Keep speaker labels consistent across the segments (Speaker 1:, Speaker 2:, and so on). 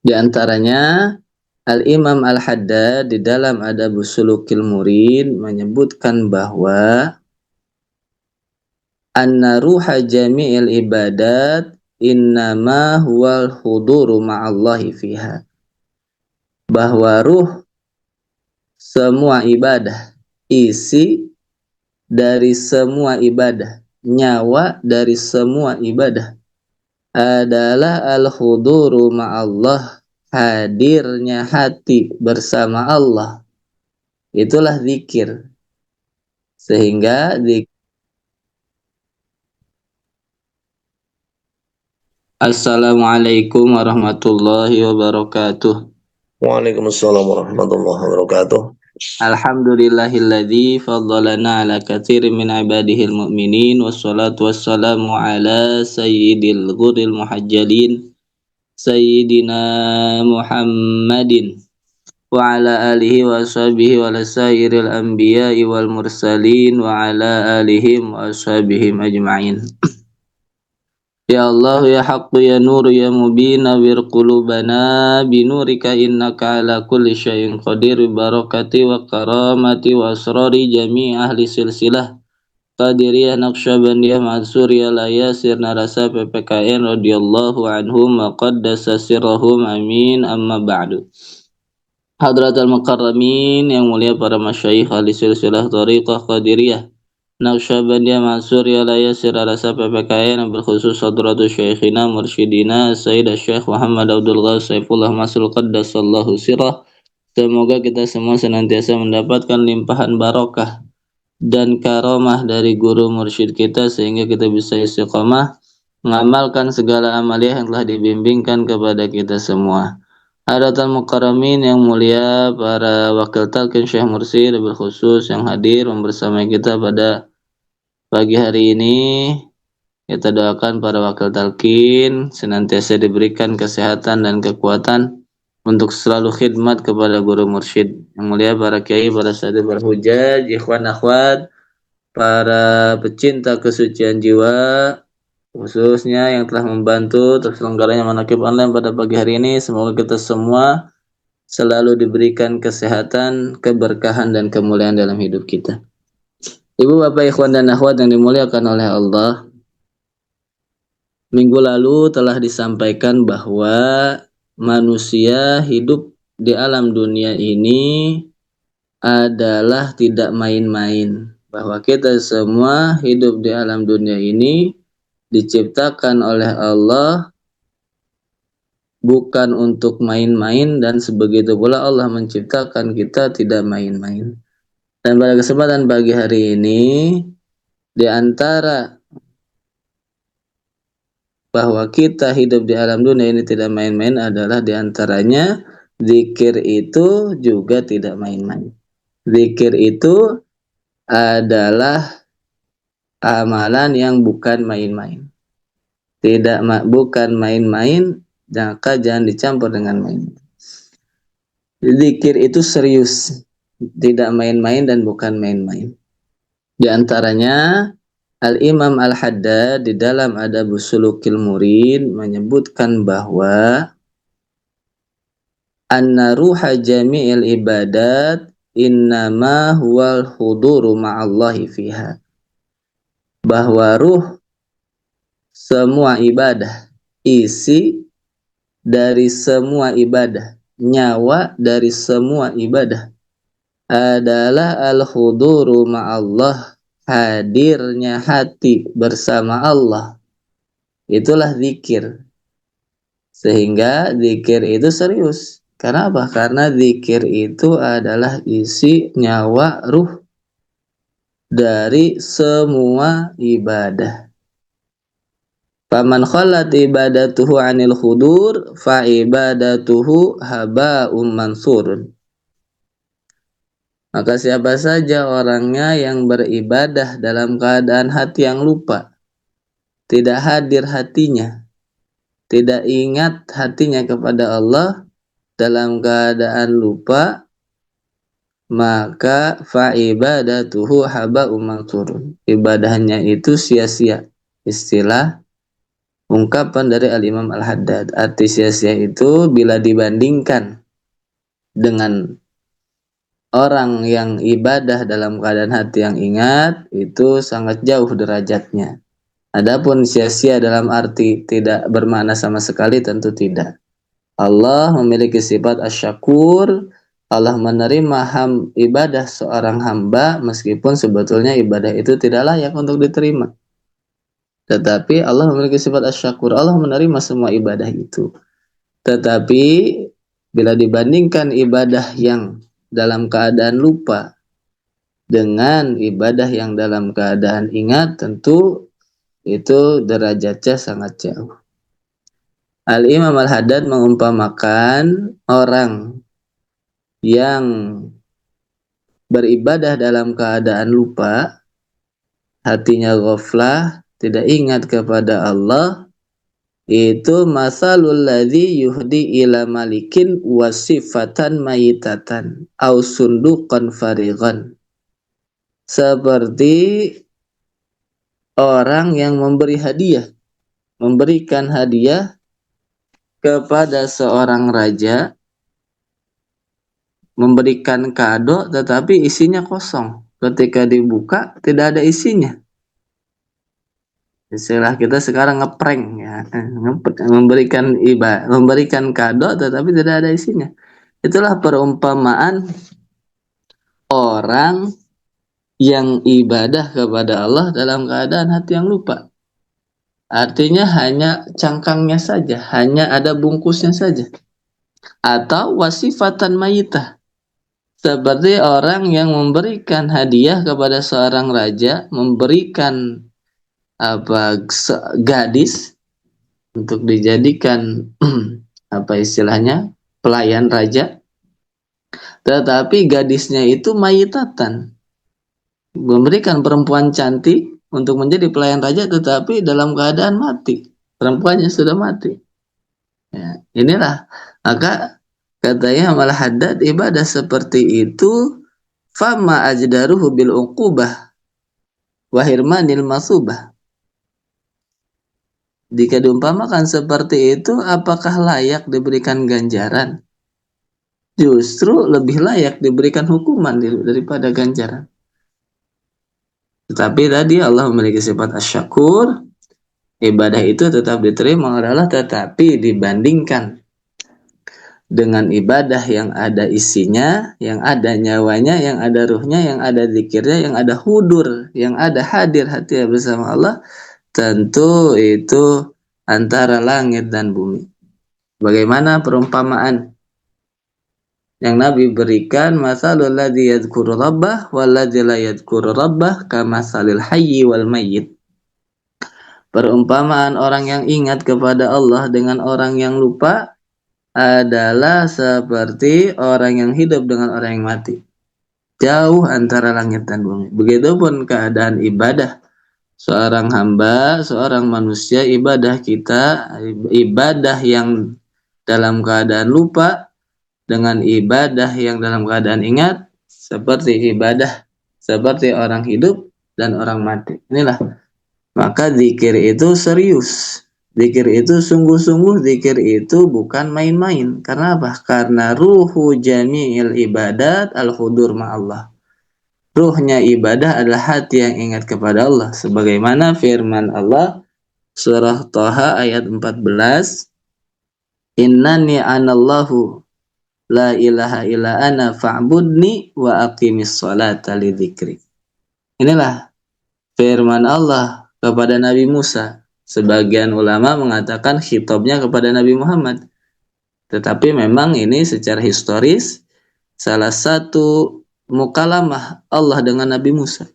Speaker 1: Di antaranya Al-Imam Al-Haddad di dalam Adabus Sulukil Murid menyebutkan bahwa anna ruha jami'il ibadat innama huwal huduru ma'allahi fiha. Bahwa ruh semua ibadah, isi dari semua ibadah, nyawa dari semua ibadah adalah al-huduru ma'allah, hadirnya hati bersama Allah. Itulah zikir. Sehingga Assalamualaikum warahmatullahi wabarakatuh.
Speaker 2: Waalaikumsalam warahmatullahi wabarakatuh.
Speaker 1: Alhamdulillahilladzi faddalana ala katsirin min ibadihil mu'minin wassalatu wassalamu ala sayyidil ghuril muhajjalin sayyidina Muhammadin wa ala alihi wa ashabihi wa lasairil anbiya'i wal mursalin wa ala alihim wa ashabihim ajma'in. Ya Allah ya Haqqu ya Nur ya Mubin nawwir qulubana binurika innaka ala kulli syai'in qadir barakati wa karamati wa asrari jami' ahli silsilah Qadiriyah Naqsyabandiyah Mansuriyah Layasir Narasa PPKN radhiyallahu anhum wa qaddasa sirrahum amin amma ba'du. Hadratal Mukarramin yang mulia para masyayikh ahli silsilah Thariqah Qadiriyah Naqsyabandiyah Mansuriyah Layasir Narasa PPKN berkhusus Hadratul Syekhina Mursyidina Sayyid Syekh Muhammad Abdul Ghaz Saifullah Masul Qaddasallahu sirrah. Semoga kita semua senantiasa mendapatkan limpahan barokah dan karomah dari guru mursyid kita sehingga kita bisa istiqamah mengamalkan segala amaliyah yang telah dibimbingkan kepada kita semua. Hadirin mukarramin yang mulia, para wakil talqin Syekh Mursyid berkhusus yang hadir bersama kita pada pagi hari ini, kita doakan para wakil talqin senantiasa diberikan kesehatan dan kekuatan untuk selalu khidmat kepada guru mursyid. Yang mulia para kiai, para sahabat berhujjah, ikhwan akhwat, para pecinta kesucian jiwa, khususnya yang telah membantu terselenggaranya manaqib online pada pagi hari ini. Semoga kita semua selalu diberikan kesehatan, keberkahan dan kemuliaan dalam hidup kita. Ibu, bapak, ikhwan dan akhwat yang dimuliakan oleh Allah, minggu lalu telah disampaikan bahwa manusia hidup di alam dunia ini adalah tidak main-main. Bahwa kita semua hidup di alam dunia ini diciptakan oleh Allah bukan untuk main-main, dan sebegitu pula Allah menciptakan kita tidak main-main. Dan pada kesempatan pagi hari ini, di antara bahwa kita hidup di alam dunia ini tidak main-main adalah di antaranya zikir itu juga tidak main-main. Zikir itu adalah amalan yang bukan main-main. Bukan main-main, maka jangan dicampur dengan main. Zikir itu serius, tidak main-main dan bukan main-main. Di antaranya Al-Imam Al-Haddad di dalam Adabus Sulukil Murid menyebutkan bahwa anna ruha jami'il ibadat innama huwal huduru ma'allahi fiha. Bahwa ruh semua ibadah, isi dari semua ibadah, nyawa dari semua ibadah adalah al-huduru ma'allah, hadirnya hati bersama Allah. Itulah zikir. Sehingga zikir itu serius. Karena apa? Karena zikir itu adalah isi nyawa ruh dari semua ibadah. Faman khalat ibadatuhu anil khudur fa ibadatuhu haba'um mansurun. Maka siapa saja orangnya yang beribadah dalam keadaan hati yang lupa, tidak hadir hatinya, tidak ingat hatinya kepada Allah dalam keadaan lupa, maka fa ibadatuhu haba'um mansurun. Ibadahnya itu sia-sia. Istilah ungkapan dari Al-Imam Al-Haddad. Arti sia-sia itu bila dibandingkan dengan orang yang ibadah dalam keadaan hati yang ingat, itu sangat jauh derajatnya. Adapun sia-sia dalam arti tidak bermakna sama sekali, tentu tidak. Allah memiliki sifat asy-syakur. Allah menerima ibadah seorang hamba meskipun sebetulnya ibadah itu tidak layak untuk diterima. Tetapi Allah memiliki sifat asy-syakur. Allah menerima semua ibadah itu. Tetapi bila dibandingkan ibadah yang dalam keadaan lupa dengan ibadah yang dalam keadaan ingat, tentu itu derajatnya sangat jauh. Al-Imam Al-Haddad mengumpamakan orang yang beribadah dalam keadaan lupa, hatinya ghaflah, tidak ingat kepada Allah, itu masalul ladzi yuhdi ila malikin wasifatan mayitatan au sunduqan farighan. Seperti orang yang memberikan hadiah kepada seorang raja, memberikan kado tetapi isinya kosong. Ketika dibuka tidak ada isinya. Istilah kita sekarang ngeprank ya, memberikan kado tetapi tidak ada isinya. Itulah perumpamaan orang yang ibadah kepada Allah dalam keadaan hati yang lupa. Artinya hanya cangkangnya saja, hanya ada bungkusnya saja. Atau wasifatan mayitah, seperti orang yang memberikan hadiah kepada seorang raja, memberikan gadis untuk dijadikan apa istilahnya, pelayan raja, tetapi gadisnya itu mayitatan, memberikan perempuan cantik untuk menjadi pelayan raja tetapi dalam keadaan mati, perempuannya sudah mati. Ya, inilah maka katanya Al-Haddad, ibadah seperti itu fama ajdaruhu bil uqubah wa hirmanil masubah. Jika diumpamakan seperti itu, apakah layak diberikan ganjaran? Justru lebih layak diberikan hukuman daripada ganjaran. Tetapi tadi Allah memiliki sifat asy-syakur, ibadah itu tetap diterima oleh Allah, tetapi dibandingkan dengan ibadah yang ada isinya, yang ada nyawanya, yang ada ruhnya, yang ada zikirnya, yang ada hudur, yang ada hadir hati bersama Allah, tentu itu antara langit dan bumi. Bagaimana perumpamaan yang Nabi berikan, masalul ladzi yadhkuru rabbah wal ladzi la yadhkuru rabbah kamasalil hayyi wal mayyit. Perumpamaan orang yang ingat kepada Allah dengan orang yang lupa adalah seperti orang yang hidup dengan orang yang mati. Jauh antara langit dan bumi. Begitupun keadaan ibadah seorang hamba, seorang manusia, ibadah kita, ibadah yang dalam keadaan lupa dengan ibadah yang dalam keadaan ingat, seperti orang hidup dan orang mati. Inilah, maka zikir itu serius, zikir itu sungguh-sungguh, zikir itu bukan main-main. Karena apa? Karena ruhu jami'il ibadat al-hudur ma'allah. Ruhnya ibadah adalah hati yang ingat kepada Allah, sebagaimana firman Allah surah Thaha ayat 14, innani anallahu la ilaha illa ana fa'budni wa aqimis sholata li dzikri. Inilah firman Allah kepada Nabi Musa. Sebagian ulama mengatakan khitabnya kepada Nabi Muhammad. Tetapi memang ini secara historis salah satu mukalamah Allah dengan Nabi Musa.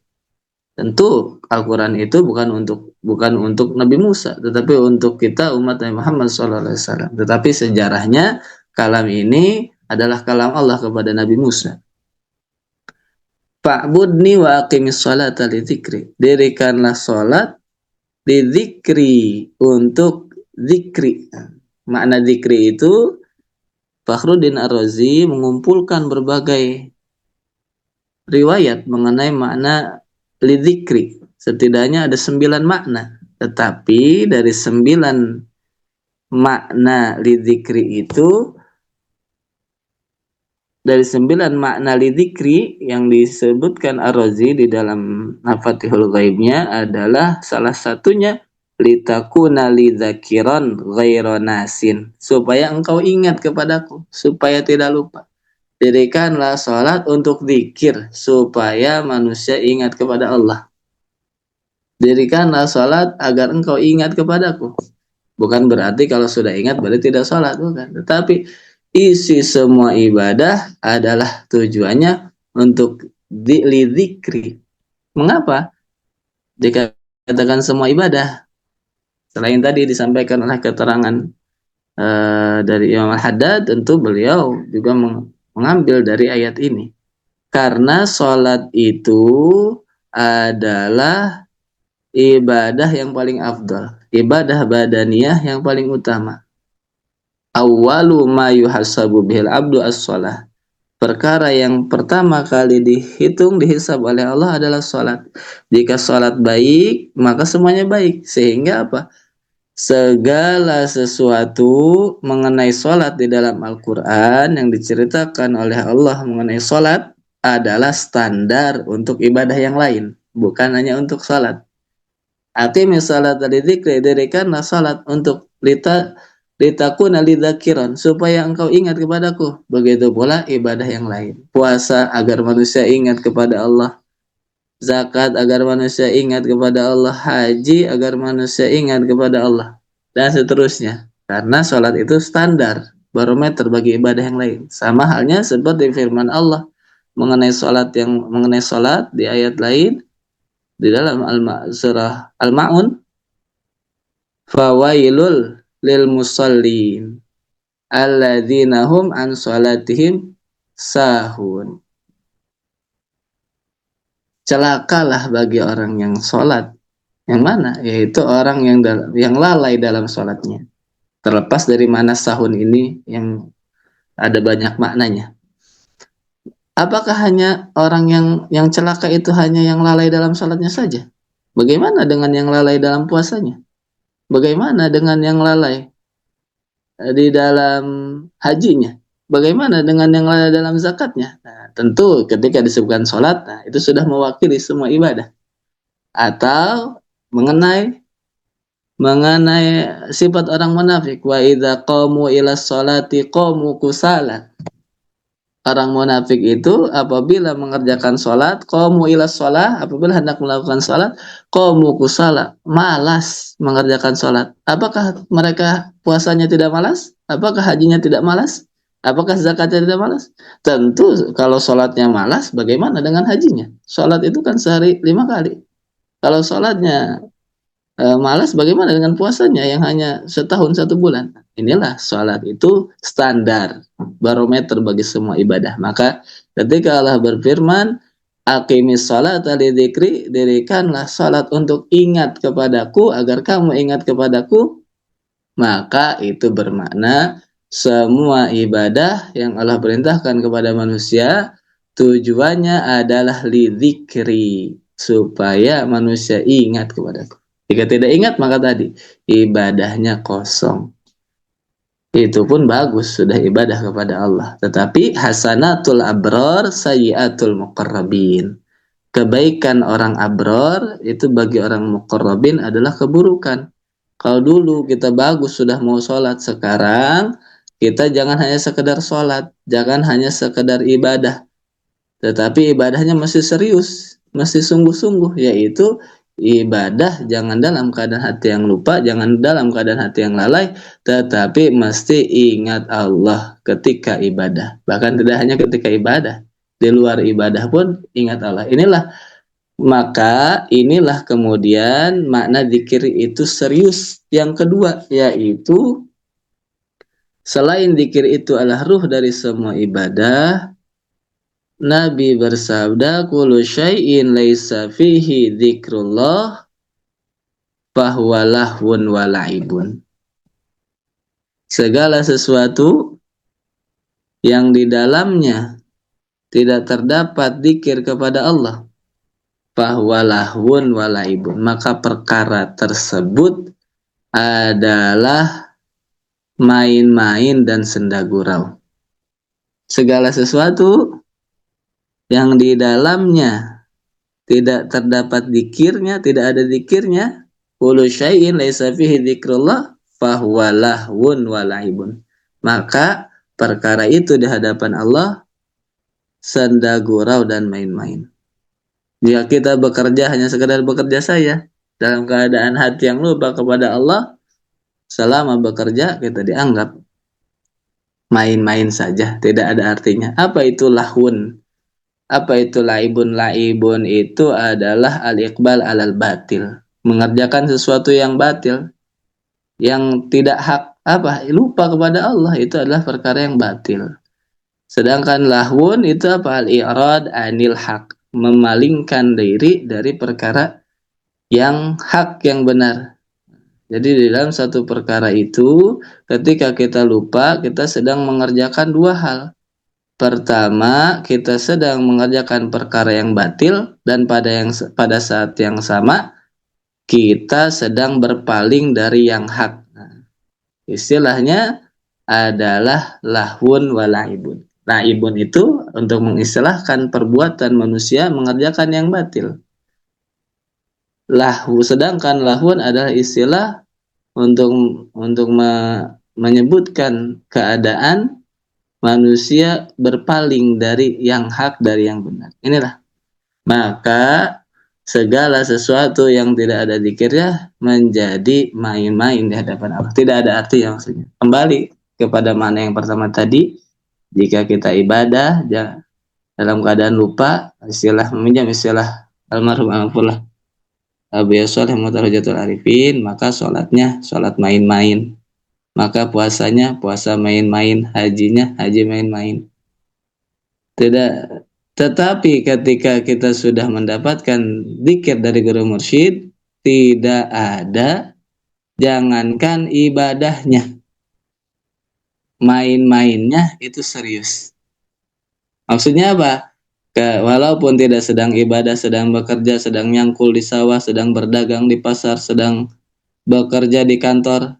Speaker 1: Tentu Al-Quran itu bukan untuk Nabi Musa, tetapi untuk kita umat Nabi Muhammad SAW. Tetapi sejarahnya kalam ini adalah kalam Allah kepada Nabi Musa. Fa'budni wa aqimis sholata li dzikri. Dirikanlah salat di dzikri, untuk dzikri. Makna dzikri itu Fakhruddin Ar-Razi mengumpulkan berbagai riwayat mengenai makna li dzikri. Setidaknya ada 9 makna. Tetapi dari 9 makna lidzikri itu, dari 9 makna lidzikri yang disebutkan Ar-Razi di dalam Mafatihul Ghaibnya adalah salah satunya litakuna lidzakiran ghairu nasin, supaya engkau ingat kepadaku, supaya tidak lupa. Dirikanlah salat untuk zikir, supaya manusia ingat kepada Allah. Dirikanlah salat agar engkau ingat kepadaku. Bukan berarti kalau sudah ingat berarti tidak salat, bukan. Tetapi isi semua ibadah adalah tujuannya untuk lidzikri. Mengapa dikatakan semua ibadah? Selain tadi disampaikan oleh keterangan dari Imam Al-Haddad, tentu beliau juga mengambil dari ayat ini. Karena sholat itu adalah ibadah yang paling afdal, ibadah badaniyah yang paling utama. Awwalu ma yuhasabu bihil abdu as-shalah. Perkara yang pertama kali dihisab oleh Allah adalah sholat. Jika sholat baik, maka semuanya baik. Sehingga apa? Segala sesuatu mengenai sholat di dalam Al-Quran yang diceritakan oleh Allah mengenai sholat adalah standar untuk ibadah yang lain, bukan hanya untuk sholat. Aqimis salata lidzikri, dirikanlah salat untuk litakuna lidzakiran, supaya engkau ingat kepadaku. Begitu pula ibadah yang lain. Puasa agar manusia ingat kepada Allah. Zakat agar manusia ingat kepada Allah. Haji agar manusia ingat kepada Allah. Dan seterusnya. Karena salat itu standar, barometer bagi ibadah yang lain. Sama halnya seperti firman Allah mengenai salat di ayat lain di dalam surah Al-Ma'un, fawailul lil musallin alladzina hum an salatihim sahun. Celakalah bagi orang yang sholat. Yang mana? Yaitu orang yang lalai dalam sholatnya. Terlepas dari mana sahun ini yang ada banyak maknanya. Apakah hanya orang yang celaka itu hanya yang lalai dalam sholatnya saja? Bagaimana dengan yang lalai dalam puasanya? Bagaimana dengan yang lalai di dalam hajinya? Bagaimana dengan yang lalai dalam zakatnya? Nah, tentu ketika disebutkan sholat, nah, itu sudah mewakili semua ibadah. Atau mengenai sifat orang munafik, wa idza qamu ila sholati qamu kusala. Orang munafik itu apabila mengerjakan sholat, qamu ila sholat, apabila hendak melakukan sholat, qamu kusala, malas mengerjakan sholat. Apakah mereka puasanya tidak malas? Apakah hajinya tidak malas? Apakah zakatnya tidak malas? Tentu kalau sholatnya malas, bagaimana dengan hajinya? Sholat itu kan sehari 5 kali. Kalau sholatnya malas, bagaimana dengan puasanya yang hanya setahun 1 bulan? Inilah sholat itu standar, barometer bagi semua ibadah. Maka ketika Allah berfirman, aqimis sholata lidzikri, dirikanlah sholat untuk ingat kepadaku, agar kamu ingat kepadaku, maka itu bermakna semua ibadah yang Allah perintahkan kepada manusia tujuannya adalah lidzikri, supaya manusia ingat kepadaku. Jika tidak ingat, maka tadi ibadahnya kosong. Itu pun bagus, sudah ibadah kepada Allah. Tetapi hasanatul abrar sayyiatul muqarrabin. Kebaikan orang abror itu bagi orang muqarrabin adalah keburukan. Kalau dulu kita bagus sudah mau sholat, sekarang kita jangan hanya sekedar sholat, jangan hanya sekedar ibadah, tetapi ibadahnya masih serius, masih sungguh-sungguh, yaitu ibadah jangan dalam keadaan hati yang lupa, jangan dalam keadaan hati yang lalai, tetapi mesti ingat Allah ketika ibadah. Bahkan tidak hanya ketika ibadah, di luar ibadah pun ingat Allah. Inilah kemudian makna zikir itu serius. Yang kedua, yaitu selain zikir itu adalah ruh dari semua ibadah, Nabi bersabda, kullu syai'in laisa fihi dzikrullah fahuwa lahwun wa la'ibun. Segala sesuatu yang di dalamnya tidak terdapat zikir kepada Allah, fahuwa lahwun wa laibun. Maka perkara tersebut adalah main-main dan senda gurau. Segala sesuatu yang di dalamnya tidak terdapat dzikirnya, tidak ada dzikirnya, kullu syai'in laisa fihi dzikrullah fahuwa lahwun wa laibun. Maka perkara itu di hadapan Allah senda gurau dan main-main. Jika kita bekerja hanya sekedar bekerja saja dalam keadaan hati yang lupa kepada Allah, selama bekerja kita dianggap main-main saja, tidak ada artinya. Apa itu lahun? Apa itu laibun? Laibun itu adalah al-iqbal alal batil, mengerjakan sesuatu yang batil, yang tidak hak, lupa kepada Allah, itu adalah perkara yang batil. Sedangkan lahwun itu apa? Al-i'rad anil haq, memalingkan diri dari perkara yang hak, yang benar. Jadi di dalam satu perkara itu, ketika kita lupa, kita sedang mengerjakan dua hal. Pertama, kita sedang mengerjakan perkara yang batil, dan pada saat yang sama kita sedang berpaling dari yang hak. Nah, istilahnya adalah lahwun wa laibun. Laibun itu untuk mengistilahkan perbuatan manusia mengerjakan yang batil. Sedangkan lahwun adalah istilah untuk menyebutkan keadaan manusia berpaling dari yang hak, dari yang benar. Inilah. Maka segala sesuatu yang tidak ada dzikirnya menjadi main-main di hadapan Allah. Tidak ada arti yang maksudnya. Kembali kepada mana yang pertama tadi, jika kita ibadah dalam keadaan lupa, meminjam istilah almarhum Alhamdulillah Abu Yassoleh Mutarajatul Arifin, maka sholatnya sholat main-main, maka puasanya puasa main-main, hajinya haji main-main. Tetapi ketika kita sudah mendapatkan dzikir dari guru mursyid, tidak ada, jangankan ibadahnya, main-mainnya itu serius. Maksudnya apa? Walaupun tidak sedang ibadah, sedang bekerja, sedang nyangkul di sawah, sedang berdagang di pasar, sedang bekerja di kantor,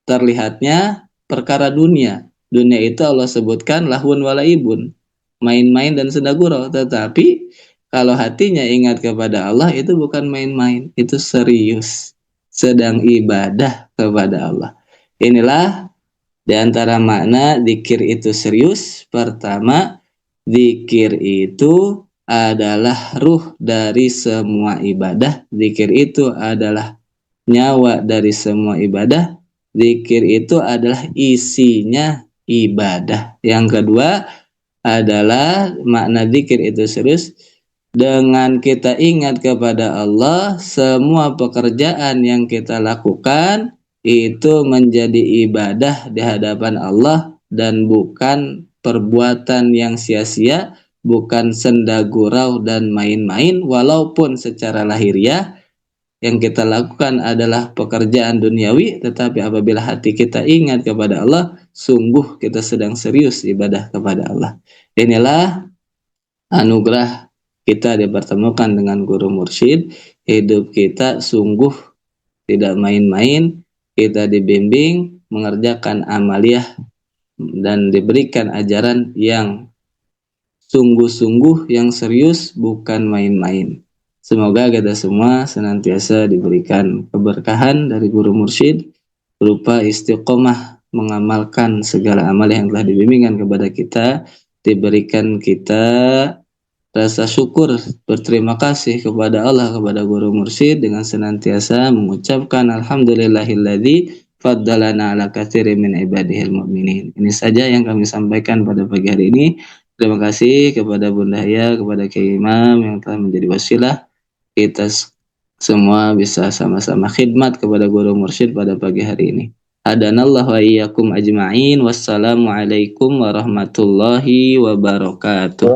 Speaker 1: terlihatnya perkara dunia. Dunia itu Allah sebutkan lahwun walaibun, main-main dan senda gurau. Tetapi kalau hatinya ingat kepada Allah, itu bukan main-main, itu serius, sedang ibadah kepada Allah. Inilah di antara makna dzikir itu serius. Pertama, dzikir itu adalah ruh dari semua ibadah. Dzikir itu adalah nyawa dari semua ibadah. Dzikir itu adalah isinya ibadah. Yang kedua adalah makna dzikir itu serius. Dengan kita ingat kepada Allah, semua pekerjaan yang kita lakukan itu menjadi ibadah di hadapan Allah, dan bukan perbuatan yang sia-sia, bukan senda gurau dan main-main. Walaupun secara lahiriah yang kita lakukan adalah pekerjaan duniawi, tetapi apabila hati kita ingat kepada Allah, sungguh kita sedang serius ibadah kepada Allah. Inilah anugerah kita dipertemukan dengan guru mursyid. Hidup kita sungguh tidak main-main, kita dibimbing mengerjakan amaliyah dan diberikan ajaran yang sungguh-sungguh, yang serius, bukan main-main. Semoga kita semua senantiasa diberikan keberkahan dari guru mursyid berupa istiqomah mengamalkan segala amal yang telah dibimbingkan kepada kita, diberikan kita rasa syukur, berterima kasih kepada Allah, kepada guru mursyid, dengan senantiasa mengucapkan alhamdulillahilladzi faddalana ala katsirin min ibadihil mu'minin. Ini saja yang kami sampaikan pada pagi hari ini. Terima kasih kepada Bunda Haya, kepada Kiai Imam yang telah menjadi wasilah kita semua bisa sama-sama khidmat kepada guru mursyid pada pagi hari ini. Hadanallahu wa iyyakum ajma'in. Wassalamualaikum warahmatullahi wabarakatuh.